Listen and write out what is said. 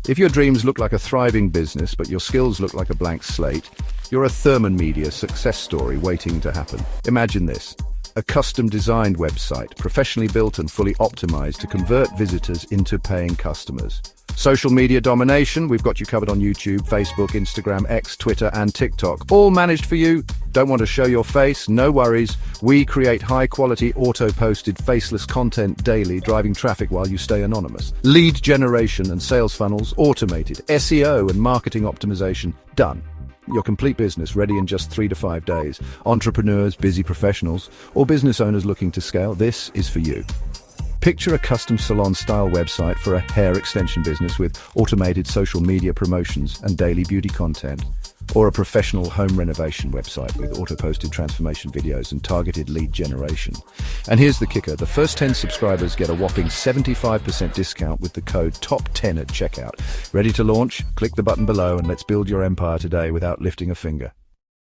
If your dreams look like a thriving business, but your skills look like a blank slate, you're a Thurman Media success story waiting to happen. Imagine this. A custom-designed website, professionally built and fully optimized to convert visitors into paying customers. Social media domination, we've got you covered on YouTube, Facebook, Instagram, X, Twitter, and TikTok. All managed for you. Don't want to show your face? No worries. We create high-quality, auto-posted, faceless content daily, driving traffic while you stay anonymous. Lead generation and sales funnels, automated. SEO and marketing optimization, done. Your complete business ready in just 3 to 5 days. Entrepreneurs, busy professionals, or business owners looking to scale, this is for you. Picture a custom salon-style website for a hair extension business with automated social media promotions and daily beauty content, or a professional home renovation website with auto-posted transformation videos and targeted lead generation. And here's the kicker, the first 10 subscribers get a whopping 75% discount with the code TOP10 at checkout. Ready to launch? Click the button below and let's build your empire today without lifting a finger.